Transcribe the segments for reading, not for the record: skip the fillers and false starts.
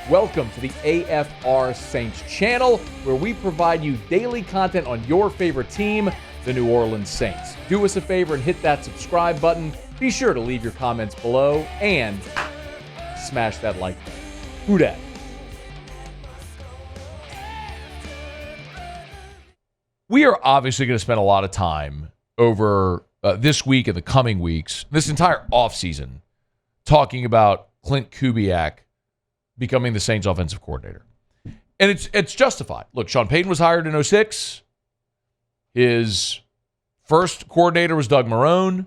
Welcome to the AFR Saints channel, where we provide you daily content on your favorite team, the New Orleans Saints. Do us a favor and hit that subscribe button. Be sure to leave your comments below and smash that like button. Who dat? We are obviously going to spend a lot of time over this week and the coming weeks, this entire offseason, talking about Klint Kubiak becoming the Saints offensive coordinator. And it's justified. Look, Sean Payton was hired in 2006. His first coordinator was Doug Marrone.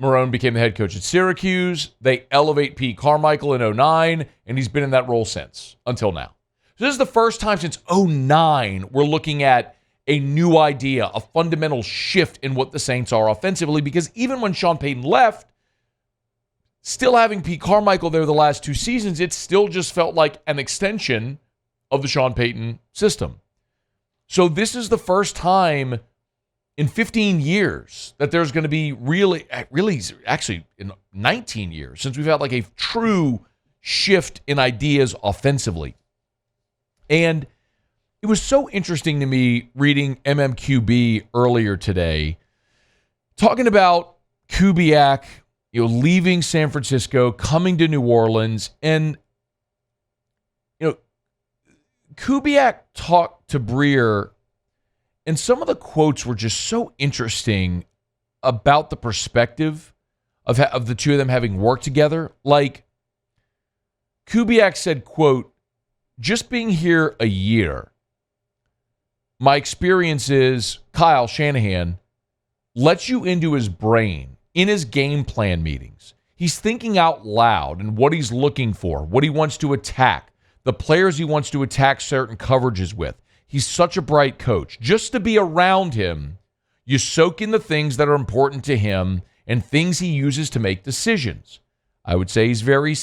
Marrone became the head coach at Syracuse. They elevate Pete Carmichael in 2009, and he's been in that role since, until now. So this is the first time since 2009 we're looking at a new idea, a fundamental shift in what the Saints are offensively, because even when Sean Payton left, still having Pete Carmichael there the last two seasons, it still just felt like an extension of the Sean Payton system. So this is the first time in 15 years that there's going to be really actually in 19 years since we've had like a true shift in ideas offensively. And it was so interesting to me reading MMQB earlier today, talking about Kubiak, leaving San Francisco, coming to New Orleans, and Kubiak talked to Breer, and some of the quotes were just so interesting about the perspective of the two of them having worked together. Like, Kubiak said, quote, "Just being here a year, my experience is Kyle Shanahan lets you into his brain in his game plan meetings. He's thinking out loud and what he's looking for, what he wants to attack, the players he wants to attack certain coverages with. He's such a bright coach. Just to be around him, you soak in the things that are important to him and things he uses to make decisions. I would say he's very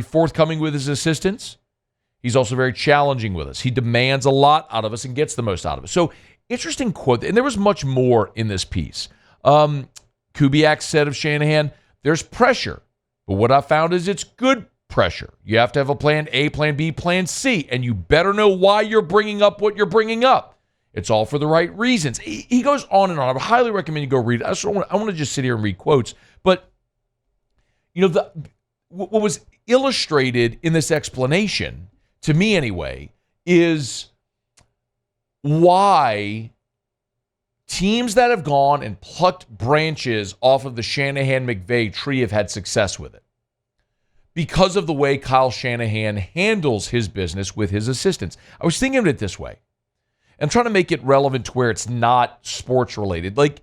forthcoming with his assistants. He's also very challenging with us. He demands a lot out of us and gets the most out of us." So, interesting quote. And there was much more in this piece. Kubiak said of Shanahan, "There's pressure, but what I found is it's good pressure. You have to have a plan A, plan B, plan C, and you better know why you're bringing up what you're bringing up. It's all for the right reasons." He goes on and on. I highly recommend you go read it. I want to just sit here and read quotes. But, what was illustrated in this explanation, to me anyway, is why teams that have gone and plucked branches off of the Shanahan-McVay tree have had success with it. Because of the way Kyle Shanahan handles his business with his assistants. I was thinking of it this way. I'm trying to make it relevant to where it's not sports related. Like,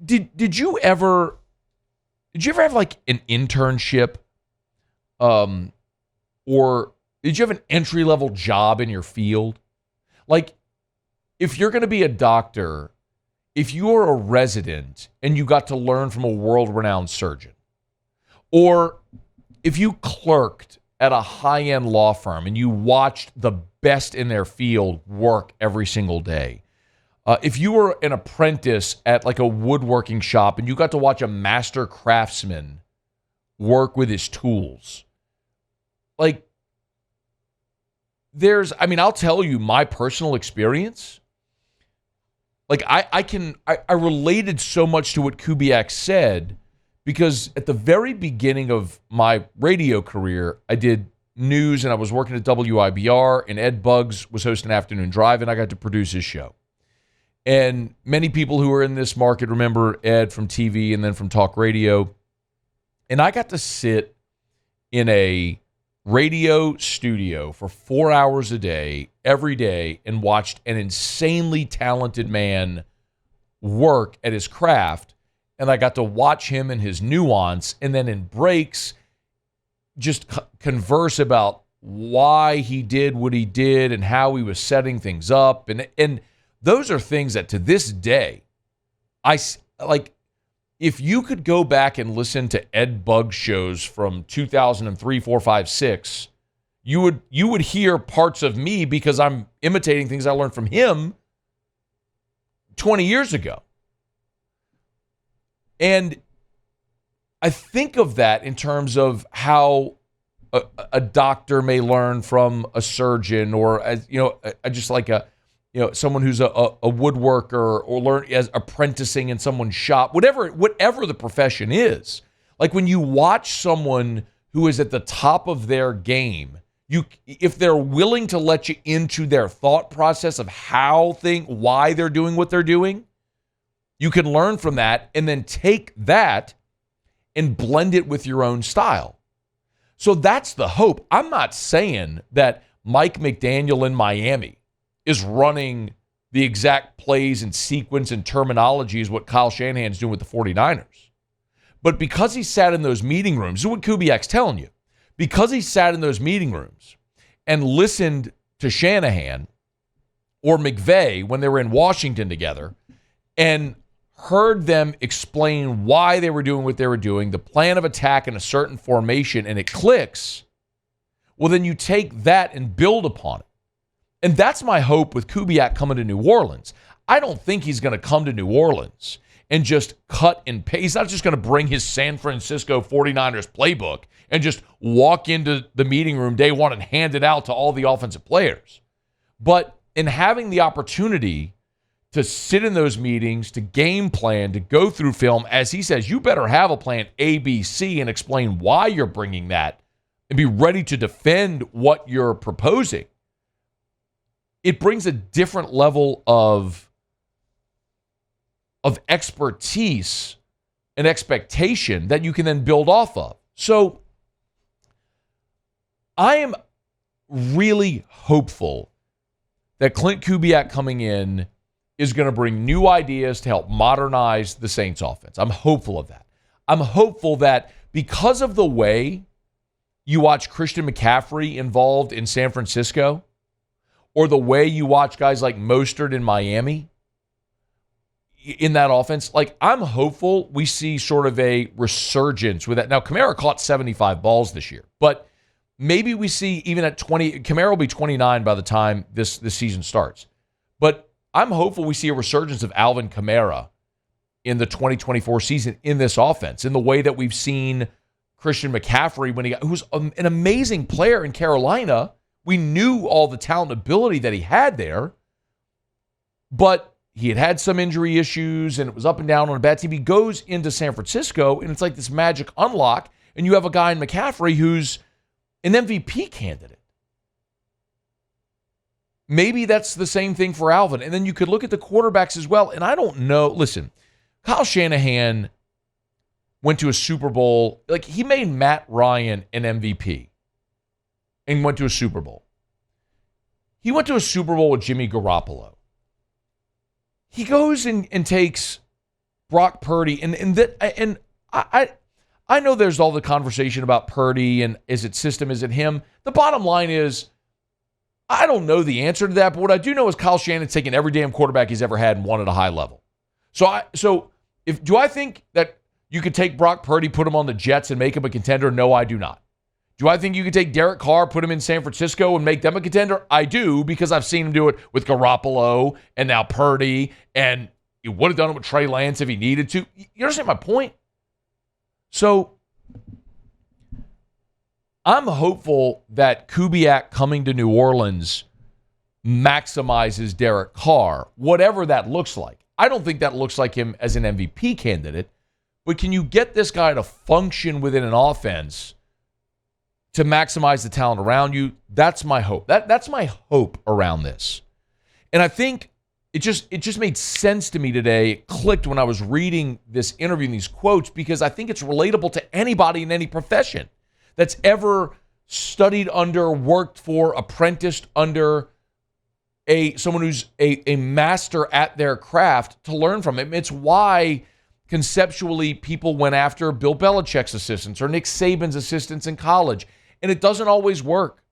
did you ever have like an internship? Or did you have an entry-level job in your field? Like, if you're going to be a doctor, if you're a resident and you got to learn from a world-renowned surgeon, or if you clerked at a high-end law firm and you watched the best in their field work every single day, if you were an apprentice at like a woodworking shop and you got to watch a master craftsman work with his tools, like, I'll tell you my personal experience. Like, I related so much to what Kubiak said because at the very beginning of my radio career, I did news and I was working at WIBR, and Ed Buggs was hosting Afternoon Drive, and I got to produce his show. And many people who are in this market remember Ed from TV and then from talk radio. And I got to sit in a radio studio for 4 hours a day, every day, and watched an insanely talented man work at his craft. And I got to watch him and his nuance, and then in breaks, just converse about why he did what he did and how he was setting things up. And those are things that to this day, if you could go back and listen to Ed Buggs shows from 2003, 4, 5, 6, you would hear parts of me because I'm imitating things I learned from him 20 years ago. And I think of that in terms of how a doctor may learn from a surgeon, or as just like someone who's a woodworker, or learn as apprenticing in someone's shop, whatever the profession is. Like when you watch someone who is at the top of their game, if they're willing to let you into their thought process of why they're doing what they're doing, you can learn from that and then take that and blend it with your own style. So that's the hope. I'm not saying that Mike McDaniel in Miami is running the exact plays and sequence and terminology as what Kyle Shanahan's doing with the 49ers. But because he sat in those meeting rooms, this is what Kubiak's telling you, because he sat in those meeting rooms and listened to Shanahan or McVay when they were in Washington together and heard them explain why they were doing what they were doing, the plan of attack in a certain formation, and it clicks, well, then you take that and build upon it. And that's my hope with Kubiak coming to New Orleans. I don't think he's going to come to New Orleans and just cut and paste. He's not just going to bring his San Francisco 49ers playbook and just walk into the meeting room day one and hand it out to all the offensive players. But in having the opportunity to sit in those meetings, to game plan, to go through film, as he says, you better have a plan A, B, C, and explain why you're bringing that and be ready to defend what you're proposing. It brings a different level of expertise and expectation that you can then build off of. So I am really hopeful that Klint Kubiak coming in is going to bring new ideas to help modernize the Saints offense. I'm hopeful of that. I'm hopeful that because of the way you watch Christian McCaffrey involved in San Francisco, or the way you watch guys like Mostert in Miami in that offense, like I'm hopeful we see sort of a resurgence with that. Now, Kamara caught 75 balls this year, but maybe we see even at 20, Kamara will be 29 by the time this season starts. But I'm hopeful we see a resurgence of Alvin Kamara in the 2024 season in this offense, in the way that we've seen Christian McCaffrey who's an amazing player in Carolina. We knew all the talent and ability that he had there, but he had some injury issues and it was up and down on a bad team. He goes into San Francisco and it's like this magic unlock, and you have a guy in McCaffrey who's an MVP candidate. Maybe that's the same thing for Alvin. And then you could look at the quarterbacks as well. And I don't know. Listen, Kyle Shanahan went to a Super Bowl. Like, he made Matt Ryan an MVP and went to a Super Bowl. He went to a Super Bowl with Jimmy Garoppolo. He goes and takes Brock Purdy. And I know there's all the conversation about Purdy and is it system, is it him? The bottom line is, I don't know the answer to that, but what I do know is Kyle Shanahan's taken every damn quarterback he's ever had and won at a high level. Do I think that you could take Brock Purdy, put him on the Jets and make him a contender? No, I do not. Do I think you could take Derek Carr, put him in San Francisco and make them a contender? I do, because I've seen him do it with Garoppolo and now Purdy, and he would have done it with Trey Lance if he needed to. You understand my point? So I'm hopeful that Kubiak coming to New Orleans maximizes Derek Carr, whatever that looks like. I don't think that looks like him as an MVP candidate, but can you get this guy to function within an offense to maximize the talent around you? That's my hope. That's my hope around this. And I think it just made sense to me today. It clicked when I was reading this interview and these quotes, because I think it's relatable to anybody in any profession that's ever studied under, worked for, apprenticed under someone who's a master at their craft, to learn from him. It's why conceptually people went after Bill Belichick's assistants or Nick Saban's assistants in college. And it doesn't always work.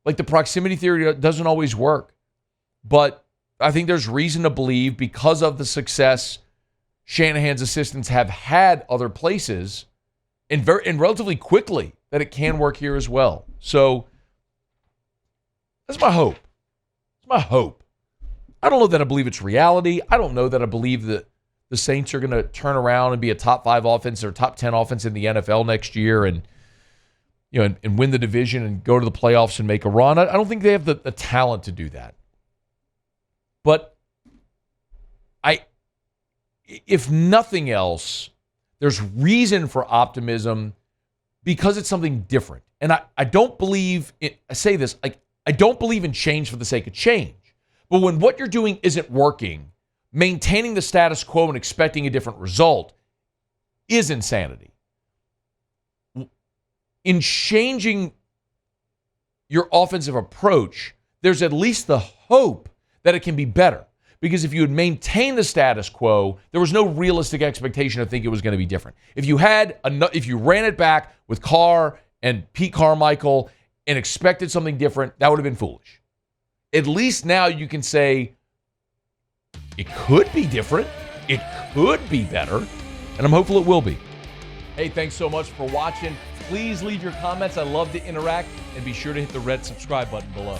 Like, the proximity theory doesn't always work. But I think there's reason to believe, because of the success Shanahan's assistants have had other places, and relatively quickly, that it can work here as well. So that's my hope. It's my hope. I don't know that I believe it's reality. I don't know that I believe that the Saints are going to turn around and be a top 5 offense or top 10 offense in the NFL next year and and win the division and go to the playoffs and make a run. I don't think they have the talent to do that. But if nothing else, there's reason for optimism because it's something different. And I don't believe it. I say this, I don't believe in change for the sake of change. But when what you're doing isn't working, maintaining the status quo and expecting a different result is insanity. In changing your offensive approach, there's at least the hope that it can be better. Because if you had maintained the status quo, there was no realistic expectation to think it was going to be different. If you ran it back with Carr and Pete Carmichael and expected something different, that would have been foolish. At least now you can say it could be different, it could be better, and I'm hopeful it will be. Hey, thanks so much for watching. Please leave your comments. I love to interact, and be sure to hit the red subscribe button below.